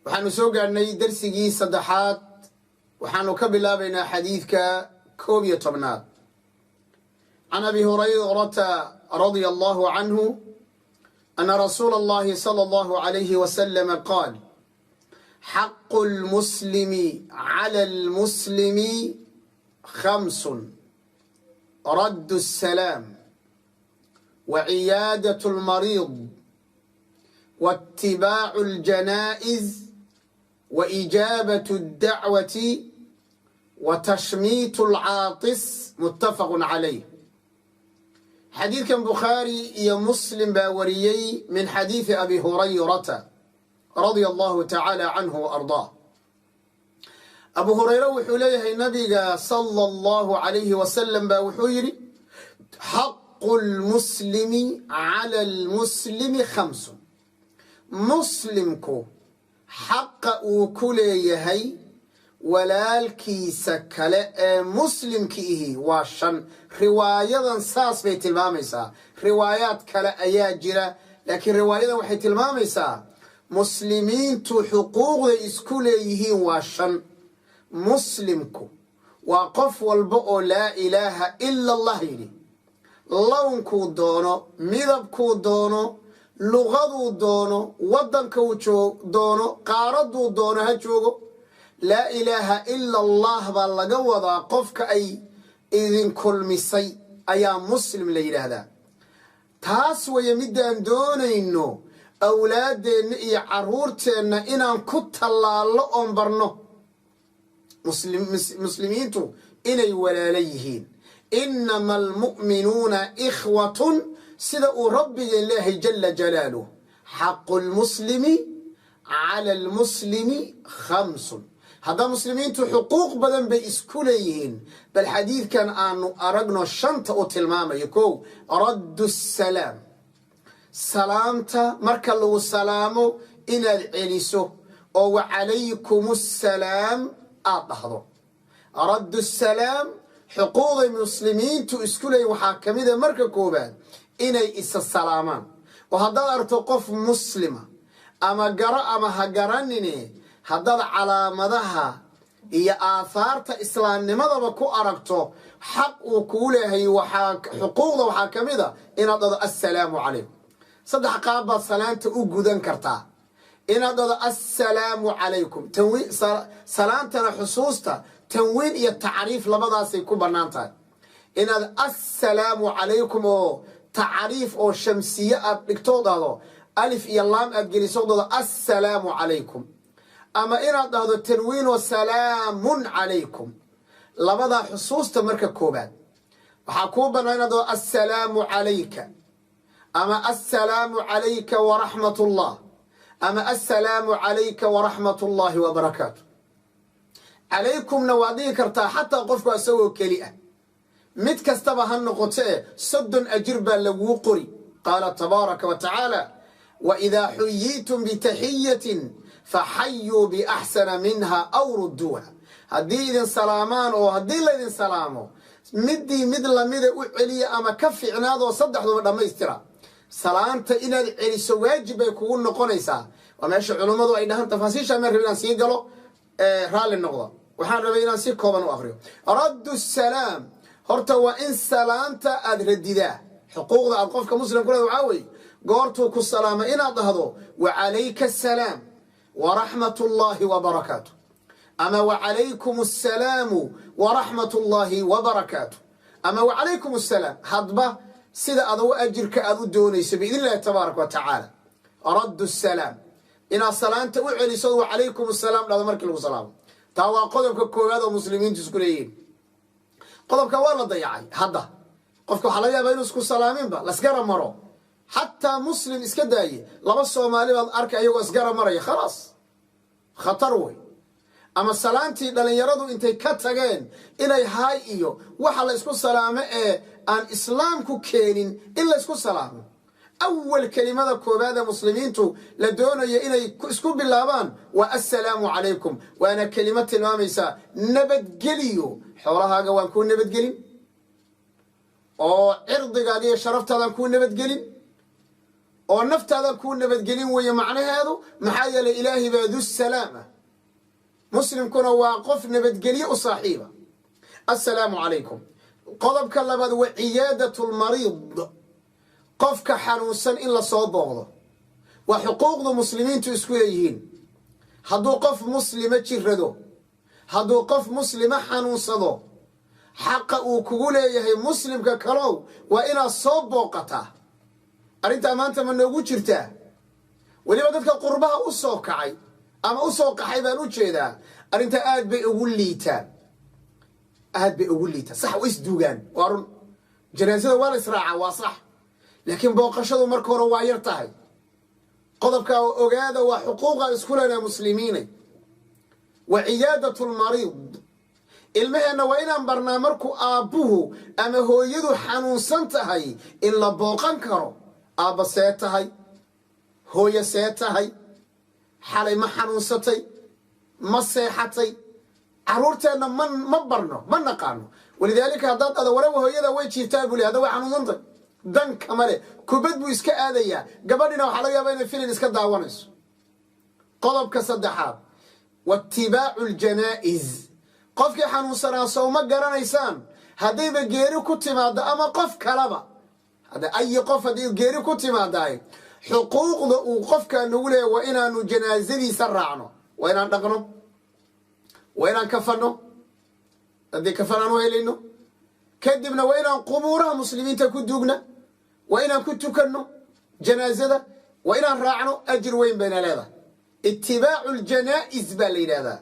waxaanu soo gaarnay darsigii saddexaad waxaanu ka bilaabaynaa xadiidka 11 عن أبي هريرة رضي الله عنه أن رسول الله صلى الله عليه وسلم قال حق المسلم على المسلم 5 رد السلام وعيادة المريض واتباع الجنائز وإجابة الدعوة وتشميت العاطس متفق عليه. حديث كان بخاري يا مسلم باوريي من حديث أبي هريرة رضي الله تعالى عنه وأرضاه. أبو هريرة وحليه النبي صلى الله عليه وسلم باوحيري حق المسلم على المسلم 5 مسلمكو حق وكليهي walaalkiisa kale ee muslimkiihi waa 5 riwaayadan saas bay tilmaamaysaa. riwaayaad kale ayaa jira laakiin riwaayadan waxay tilmaamaysaa muslimiintu xuquuqda isku leeyihiin waa 5. muslimku waa qof walba oo laa ilaaha illa allah yidhi, lawnkuu doono, midabkuu doono, luqaduu doono, waddankuu doono, qaaraduu doono ha joogo. laa ilaaha ila allah baa laga wadaa qofka ay idin kulmisay ayaa muslim la yidhaahdaa. taas waya midaan doonayno awlaadeenna iyo caruurteenna inaan ku tallaallo oon barno muslimiintu inay walaala yihiin. inama almu'minuuna ikhwatun sida uu rabbiga ilaahay jala jalaaluh. xaqu lmuslimi cala almuslimi 5 hadda muslimiintu xuquuq badan bay isku leeyihiin, bal xadiidkan aanu aragno 5 u tilmaamayo. 1 raddu salaam, salaamta marka lagu salaamo inaad celiso oo wacalaykum assalaam aad dhahdo. raddu salaam xuquuqday muslimiintu isku leeyihin waxaa ka mida marka koobaad inay isa salaamaan. oo haddaad aragto qof muslima ama garo ama ha garanine haddaad calaamadaha iyo aahaarta islaamnimadaba ku aragto xaq uu kuu leeyahay xuquuqda waxaa ka mid a inaad dhado assalaamu calaykum. 3 qaab baad salaanta u gudan kartaa. inaad dhado assalaamu calaykum, salaantana xusuusta tanwiin iyo tacriif labadaasay ku bannaan tahay. inaad assalaamu calaykum oo tacriif oo shamsiye aad dhigto dhahdo alif iyo laam aad geliso dhado assalaamu calaykum, ama inaad dhahdo tanwiin oo salaamun calaykum. labadaa xusuusta marka koobaad waxaa kuu bannaan inaad dhahdo assalaamu calayka, ama assalaamu calayka waraxmatullah, ama assalaamu calayka waraxmatullaahi wabarakaatu. calaykumna waad dhihi kartaa xataa qofku isagoo keli ah, mid kastaba ha noqotee 30 ajir baa laguu qori. qaala tabaaraka wa tacaala waidaa xuyiitum bitaxiyatin faxayuu biaxsana minha aw rudduuha. haddii idin salaamaan oo haddii laydin salaamo midii mid lamida u celiya ama ka fiicnaadoo 3duba dhammaystira. salaanta inaad celiso waajib bay kugu noqonaysaa. waa meesha culummadu ay dhahaan tafaasiisha meel rabay inaan sii galo raalli noqda, waxaan rabay inaan si kooban u aqriyo. raddu salaam horta waa in salaanta aad radidaa. xuquuqda aad qofka muslim ku leeda waxaa weeye goortuu ku salaama inaad dhahdo wacalayka assalaam waraxmatullaahi wabarakaatu, ama wacalaykum assalaamu waraxmatullaahi wabarakaatu, ama wacalaykum assalaam. hadba sida adugu ajirka aad u doonayso biidnillahi tabaaraka wa tacaala. raddu salaam inaad salaanta u celiso wacalaykum assalaam dhahdo markii lagu salaamo. taa waa qodobka koowaad oo muslimiintu isku leeyihiin. qodobka waa la dayacay. hadda qofka waxaa laga yaabaa inuu isku salaaminba lasgara maro. xataa muslim iska daaye 2 Soomaali baad arkay ayagoo isgara maraya, khalaas khatar wey. ama salaantii dhalinyaradu intay ka tageen inay haay iyo waxa la isku salaamo ee aan islaamku keenin in la isku salaamo. awal kelimada koobaad ee muslimiintu la doonayo inay isku bilaabaan waa assalaamu calaykum, waana kelimad tilmaamaysa nabadgeliyo. xoolahaaga waan kuu nabadgelin, oo cirdigaaga iyo sharaftaadaan kuu nabadgelin, oo naftaada ku nabadgelin weeye macnaheedu maxaa yeelay ilaahi baa du salaama muslimkuna waa qof nabadgelyo u saaxiiba assalaamu calaykum qodobka labaad waa ciyaadatul mariid qofka xanuunsan in la soo booqdo waa xuquuqda muslimiintu isku leeyihiin hadduu qof muslima jirrado hadduu qof muslima xanuunsado xaqa uu kugu leeyahay muslimka kalow waa inaad soo booqataa arrintaa maanta ma noogu jirtaa weliba dadka qurbaha u soo kacay ama u soo qaxay baan u jeedaa arrintaa aad bay ugu liitaan sax way isduugaan waa run janaasada waa la israacaa waa sax laakiin booqashadu marka hore waa yar tahay qodobkaa ogaada waa xuquuqa isku lena muslimiinay wa ciyaadatul mariid ilmaheenna waa inaan barnaa markuu aabbuhu ama hooyadu xanuunsan tahay in la booqan karo aabba see tahay hooyo see tahay xalay ma xanuunsatay ma seexatay carruurteenna ma barno ma naqaano walidaalika haddaad ada warawa hooyada way jiiftaa buli hadda way xanuunsantay dan kama leh kubad buu iska aadayaa gabadhina waxaa laga yaabaa inay filin iska daawanayso qodobka saddexaad waatibaacu aljanaa'iz qofkii xanuunsanaa sow ma garanaysaan haddayba geeri ku timaado ama qof kalaba ayi qof haddii geeri ku timaadaay xuquuqda uu qofkaa nagu leeyahy waa inaanu janaasadiisa raacno waa inaan dhaqno waa inaan kafanno haddii kafan aan u helayno kadibna waa inaan qubuuraha muslimiinta ku duugna waa inaan ku tukanno janaasada waa inaan raacno ajir weyn bayna leedahay itibaacu aljanaa'iz baa la yidhaahdaa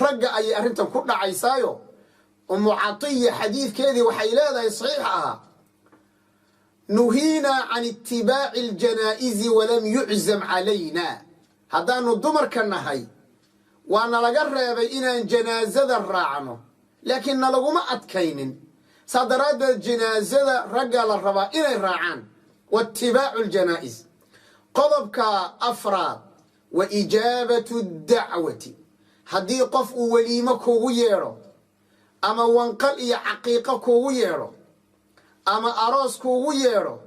ragga ayay arrintan ku dhacaysaayo umu catiya xadiidkeedii waxay leedahay saxiixa ahaa nuhiinaa can itibaaci aljanaa'izi walam yuczam calayna haddaanu dumarka nahay waana laga reebay inaan janaasada raacno laakiin nalaguma adkaynin saa daraaddeed janaasada raggaa la rabaa inay raacaan waatibaacu aljanaa'iz qodobka afraad wa ijaabatu dacwati haddii qof uu weliimo kuugu yeedho ama wanqal iyo caqiiqo kuugu yeedho ama aroos kuugu yeedho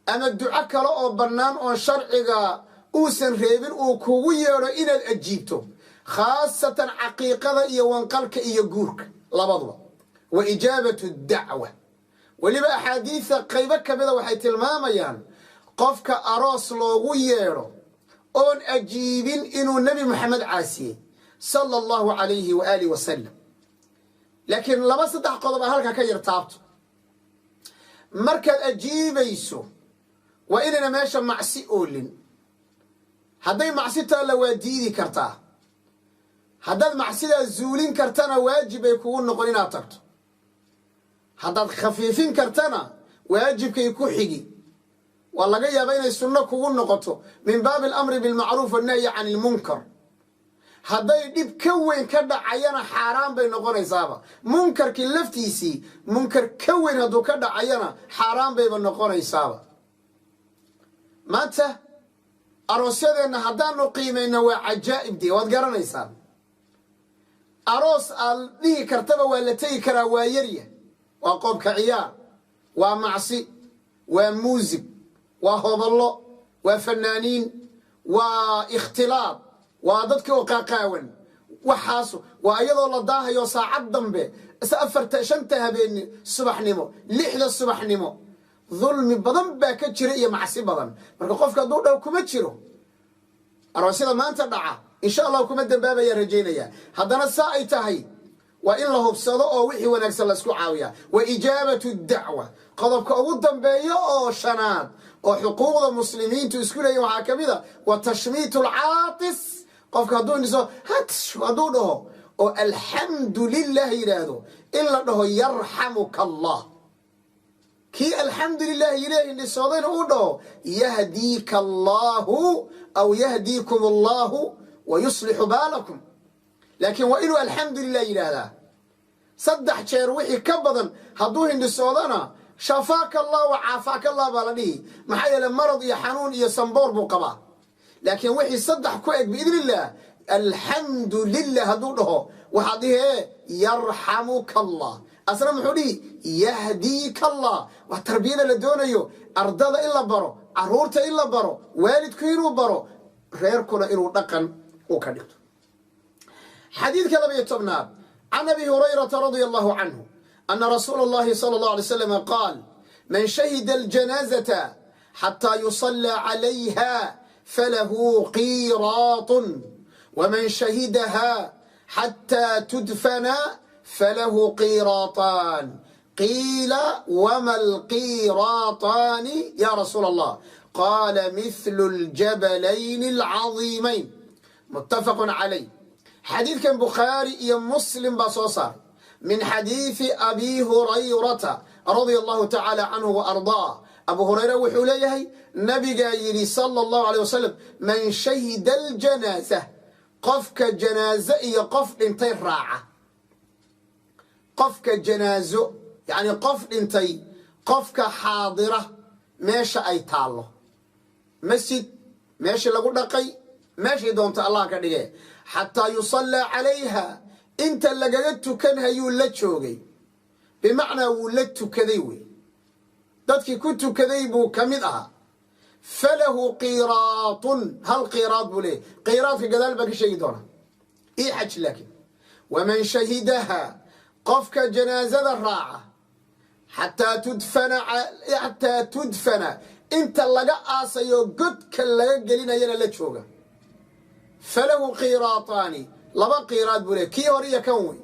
ama duco kale oo bannaan oon sharciga uusan reebin uu kuugu yeedho inaad ajiibto khaasatan caqiiqada iyo wanqalka iyo guurka labaduba wa ijaabatu dacwa weliba axaadiida qaybo ka mida waxay tilmaamayaan qofka aroos loogu yeedho oon ajiibin inuu nebi moxamed caasiyey sala allahu calayhi waaalih wasalam laakiin laba saddex qodob a halkaa ka yar taabto markaad ajiibayso waa inayna meesha macsi oolin hadday macsi taalla waa diidi kartaa haddaad macsidaa zuulin kartana waajib ay kugu noqon inaad tagto haddaad khafiifin kartana waajibkay ku xigi waa laga yaabaa inay sunno kugu noqoto min baabi alamri bilmacruuf wannahyi can ilmunkar hadday dhib ka weyn ka dhacayana xaaraan bay noqonaysaaba munkarkii laftiisii munkar ka weyn hadduu ka dhacayana xaaraan bayba noqonaysaaba maanta aroosyadeenna haddaanu qiimayna waa cajaa'ib dee waad garanaysaan aroos aad dhihi kartaba waa la tegi karaa waa yarya waa qoobka ciyaar waa macsi waa muusig waa hoballo waa fanaaniin waa ikhtilaad waa dadkii oo qaaqaawan waxaasu waa iyadoo la daahayo saacad dambe shanta habeen subaxnimo 6 subaxnimo dulmi badan baa ka jira iyo macsi badan marka qofka hadduu dhow kuma jiro aroosyada maanta dhaca insha allah kuma dambaabaya rajaynaya haddana saa ay tahay waa in la hubsado oo wixii wanaagsan la isku caawiyaa wa ijaabatu dacwa qodobka ugu dambeeyo oo shanaad oo xuquuqda muslimiintu isku leeyihin waxaa ka mid a wa tashmiitu alcaatis qofka hadduu dhaho oo alxamdu lilah yidhaahdo in la dhaho yarxamuka allah kii alxamdu lilah ilaahi dhisoodayna uu dhaho yahdiika allahu aw yahdiikum allahu wa yuslixu baalakum laakiin waa inuu alxamdu lilah yidhaahdaa 3 jeer wixii ka badan hadduu hindhisoodana shafaaka allah wa caafaaka allah baa la dhihi maxaa yeele marad iyo xanuun iyo samboor buu qabaa laakiin wixii 3 ku eg biidnillah alxamdu lilah hadduu dhaho waxaad dhihee yarxamuka allah asna muxuu dhihi yahdiika allah waa tarbiyada la doonayo ardada in la baro caruurta in la baro waalidku inuu baro reerkuna inuu dhaqan uu ka dhigto xadiidka 12 عن أبي هريرة رضي الله عنه أن رسول الله صلى الله عليه وسلم قال من شهد الجنازة حتى يصلى عليها فله قيراط ومن شهدها حتى تدفن فله قيراطان قيل وما القيراطان يا رسول الله قال مثل الجبلين العظيمين متفق عليه حديث كان بخاري يا مسلم بصوصار من حديث أبي هريرة رضي الله تعالى عنه وأرضاه أبو هريرة وحوليه نبي قايري صلى الله عليه وسلم من شهد الجنازة قفك جنازة يقف انتي راعة قفك جنازة يعني قف انتي قفك حاضرة ماشي أي تالله مسجد ماشي لقول دقي ماشي دونت الله كديه حتى يصلى عليها انت اللي قلت كان هيولد شوقي بمعنى ولدت كذيوي dadkii ku tukaday buu kamid aha falahu qiratun hal qirat buu leeyahay qiraadka gadaal baa ka sheegi doona ii xaj laakiin waman shahidaha qofka janaazada raaca xataa tudfana inta laga aasayo godka laga gelinayana la jooga falahu qirataani laba qiraad buu leeyahay kii horiya kan wey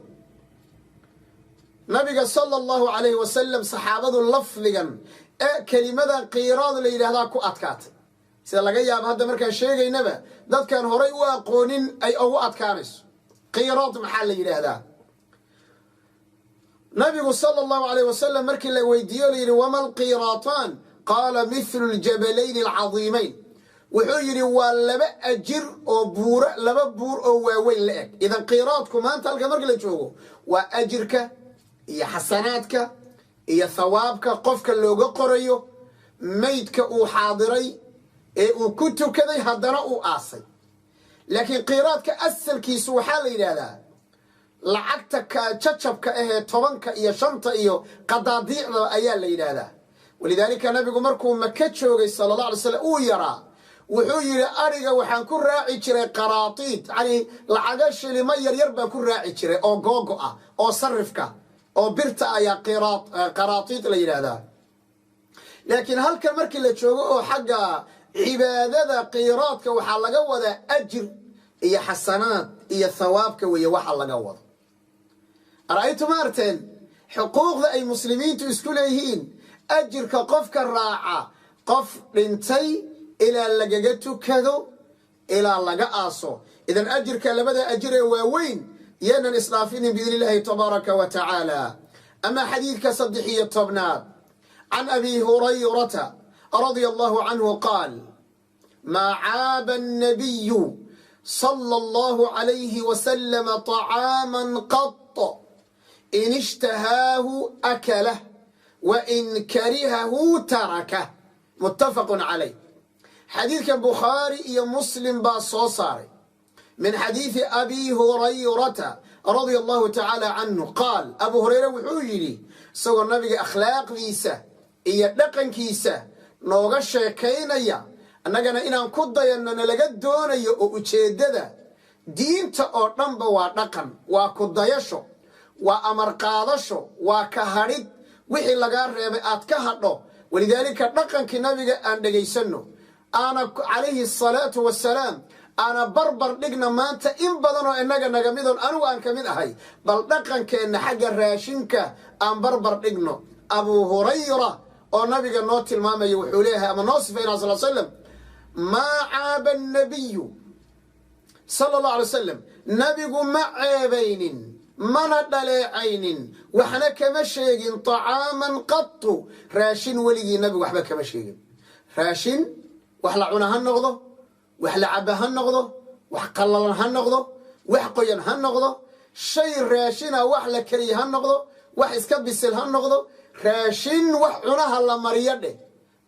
nabiga sallallahu alayhi wasallam saxaabadu lafdigan kelimada qiraad la yiraahdaa ku adkaatay sida laga yaabo hadda markaan sheegaynaba dadkan horay u aqoonin ay ugu adkaanayso qiraad maxaa la yiraahdaa nabigu sallallahu alayhi wasallam markii la weydiiyo la yiri wama alqiratan qala mithlu aljabalayn al'azimayn wuxuu yiri waa laba ajir oo buura laba buur oo waaweyn la eg idan qiraadku maanta halka markii la joogo waa ajirka iyo xasanaadka iyo thawaabka qofka looga qorayo maydka uu xaadiray ee uu ku tukaday haddana uu aasay laakiin qiraadka asalkiisu waxaa la yidhaahdaa lacagta ka jajabka ahee 10ka iyo 5ta iyo qadaadiicda ayaa la yidhaahdaa walidaalika nabigu markuu maka joogay sallallahu alayhi wasallam uu yaraa wuxuu yiri ariga waxaan ku raaci jiray qaraatiid yani lacaga shilimo yaryar baan ku raaci jiray oo googo ah oo sarifka oo birta ayaa qaraatiid la yiraahdaa laakiin halka markii la joogo oo xagga cibaadada qiraadka waxa laga wada ajir iyo xasanaad iyo thawaabka weeye waxa laga wada araytu marteen xuquuqda ay muslimiintu isku leeyihiin ajirka qofka raaca qof dhintay ila lagaga tukado ila laga aaso idan ajirka labada ajir ee waaweyn يانا الإصلافين بإذن الله تبارك وتعالى أما حديث كصدحية طبنات عن أبي هريرة رضي الله عنه قال ما عاب النبي صلى الله عليه وسلم طعاما قط إن اشتهاه أكله وإن كرهه تركه متفق عليه حديث كبخاري يا مسلم باصوصاري من حديث أبي هريرة رضي الله تعالى عنه قال أبو هريرة وحوجري سوى النبي أخلاق كيسة إيا دقن كيسة نوغا شاكينيا أننا إنان كدايا أننا لقد دونيا أجيددا دين تأورنان بوا دقن وكدايشو وأمر قادشو وكهرد وحي لغار ريبئات كهردو ولذلك دقن كنبي أن دقيسنو أنا عليه الصلاة والسلام أنا بربر دقنا مانتا إن بدنو إناقا نقميدون أنو أن كميد أهي بل دقن كأن حق الراشنك أن بربر دقنا أبو هريرة أو نبي نوتي الماما يوحوليها أما نوصفين صلى الله عليه وسلم ما عاب النبي صلى الله عليه وسلم نبي ما عيبين من دليعين وحنا كما شيقين طعاما قط راشن ولي نبي وحبا كما شيقين راشن وحلا عنا هالنغضو وحلا عبا هالنغضو وحقلل هالنغضو وحقيا هالنغضو شيء راشنا وحلا كري هالنغضو وحسكبسل هالنغضو راشن وحعناها الله مريده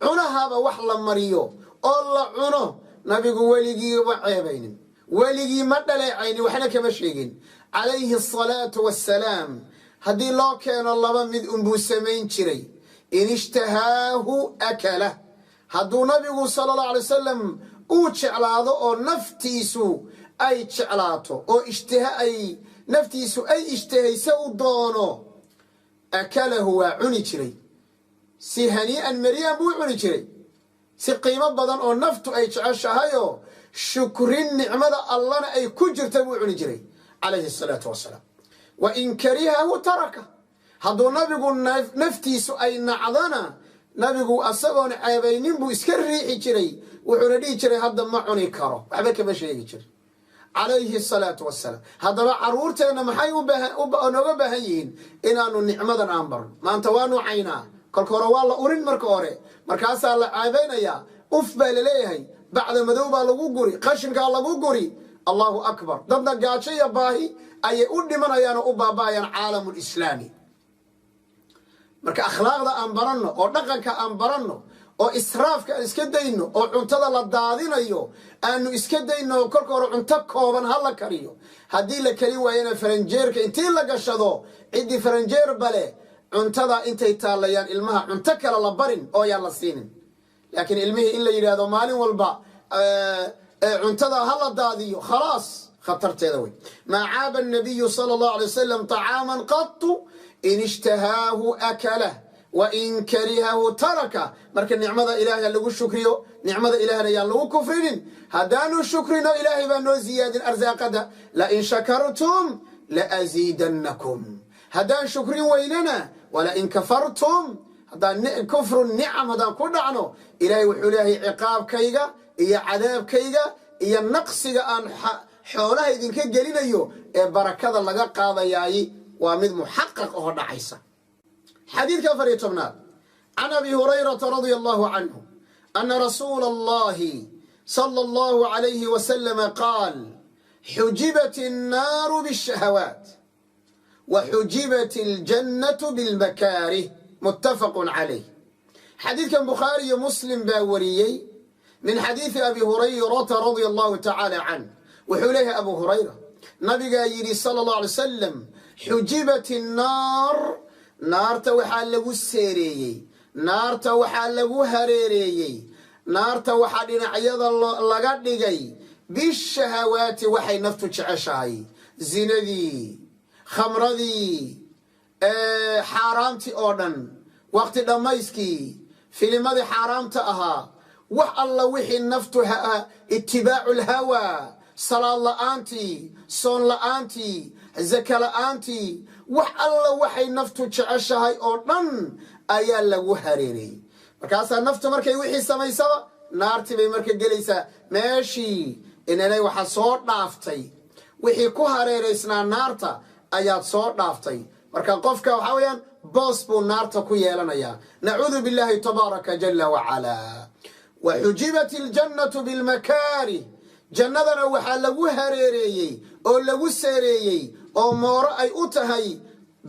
عناها بوحلا مريو الله عنه نبي ولي وعيبين ولي ما دليعين وحنا كما شيقين عليه الصلاة والسلام haddii loo keeno laba mid unbuu samayn jiray in ishtahaahu akalah hadduu nabigu sala allahu alay wasalam uu jeclaado oo naftiisu ay jeclaato oo naftiisu ay ishtahaysa u doono akalahu waa cuni jiray si hanii'an mariyan buu cuni jiray si qiimo badan oo naftu ay jeceshahayoo shukrin nicmada allana ay ku jirta buu cuni jiray calayhi salaatu wasalaam wa in karihahu taraka hadduu nabigu naftiisu ay nacdana nabigu asagoon ceebaynin buu iska riixi jiray wuxuuna dhihi jiray hadda ma cuni karo waxba kama sheegi jiray calayhi salaatu wasalaam haddaba carruurteenna maxay nooga baahan yihiin inaanu nicmadan aan barno maanta waa nuucaynaa kolka hore waa la urin marka hore markaasaa la ceebaynayaa uf baa laleeyahay bacda madow baa lagu guri qashinkaa lagu guri allahu akbar dadna gaajo iyo baahi ayay u dhimanayaan oo u baaba'ayaan caalamulislaami marka akhlaaqda aan baranno oo dhaqanka aan baranno oo israafka aan iska dayno oo cuntada la daadinayo aanu iska dayno kolka hore cunto kooban ha la kariyo haddii la kari waayana faranjeerka intii la gashado ciddii faranjeer bale cuntada intay taalayaan ilmaha cunto kale la barin oo yaan la siinin laakiin ilmihii in la yidhaahdo maalin walba cuntada ha la daadiyo khalaas khatarteeda wey maa caaba annabiyu sala allahu alay wasalam طacaaman qatu in ishtahaahu akalah wa in karihahu taraka marka nicmada ilaahay lagu shukriyo nicmada ilaahna yaan lagu kufrinin haddaanu shukrino ilaahay baa noo ziyaadin arsaaqada lain shakartum laaziidannakum haddaan shukrin weynana walain kafartum haddaan kufru nicam haddaan ku dhacno ilaahay wuxuu leeyahay ciqaabkayga iyo cadaabkayga iyo naqsiga aan xoolaha idinka gelinayo ee barakada laga qaadayaay waa mid muxaqaq oo dhacaysa xadiidka 14 can abi hurayrata radia allahu canhu ana rasuula allahi sala allahu alayhi wasalama qaal xujibat annaaru bishahawaat wa xujibat aljannatu bilmakaarih muttafaqun calayh xadiidkan bukhaari iyo muslim baa wariyey min xadiidi abi hurayrata radia allahu tacaala canh wuxuu leeyahay abu hurayra nabigaa yidhi sala allahu alay wasalam xujibat innaar naarta waxaa lagu seereeyey naarta waxaa lagu hareereeyey naarta waxaa dhinacyada laga dhigay bishahawaati waxay naftu jeceshahay zinadii khamradii xaaraamtii oo dhan waqti dhammayskii filimadii xaaraamta ahaa wax alla wixii naftu itibaacu lhawaa salaad la'aantii soon la'aantii zaka la'aantii wax alla waxay naftu jeceshahay oo dhan ayaa lagu hareerayey markaasaa naftu markay wixii samaysaba naartii bay marka gelaysaa meeshii inanay waxa soo dhaaftay wixii ku hareeraysnaa naarta ayaad soo dhaaftay marka qofka waxaa weeyaan boos buu naarta ku yeelanayaa nacuudu billahi tabaaraka jalla wacalaa wa xujibat iljannatu bilmakaarih jannadana waxaa lagu hareereeyey oo lagu seereeyey oo mooro ay u tahay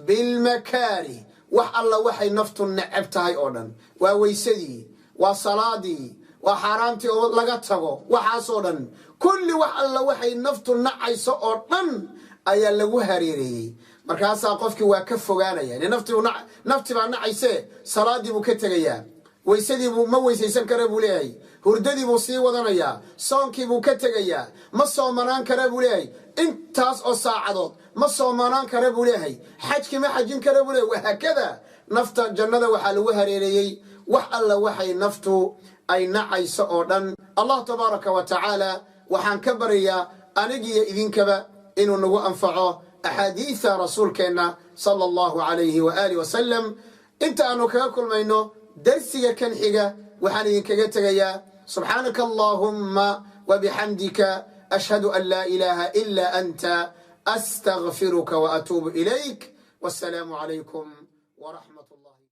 bilmakaarih wax alla waxay naftu necab tahay oo dhan waa weysadii waa salaadii waa xaaraamtii oo laga tago waxaasoo dhan kulli wax alla waxay naftu nacayso oo dhan ayaa lagu hareereeyey markaasaa qofkii waa ka fogaanaya nafti baa nacayse salaadii buu ka tegayaa weysadii buu ma weysaysan kara buu leeyahay hurdadii buu sii wadanayaa soonkii buu ka tegayaa ma soomanaan kara buu leeyahay intaas oo saacadood ma soomanaan kara buu leeyahay xajkii ma xajin kara buu leeyahay wahaakada nafta jannada waxaa lagu hareereeyey wax alla waxay naftu ay nacayso oo dhan allah tabaaraka wa tacaala waxaan ka baryayaa anigiyo idinkaba inuu nagu anfaco axaadiisa rasuulkeenna sala allahu calayhi waaalih wasalam inta aanu kaga kulmayno darsiga kan xiga waxaan idinkaga tegayaa subxaanaka allahumma wabixamdika ashhadu an laa ilaaha ila anta astagfiruka waatuubu ilayk wassalaamu calaykum waraxmat ullah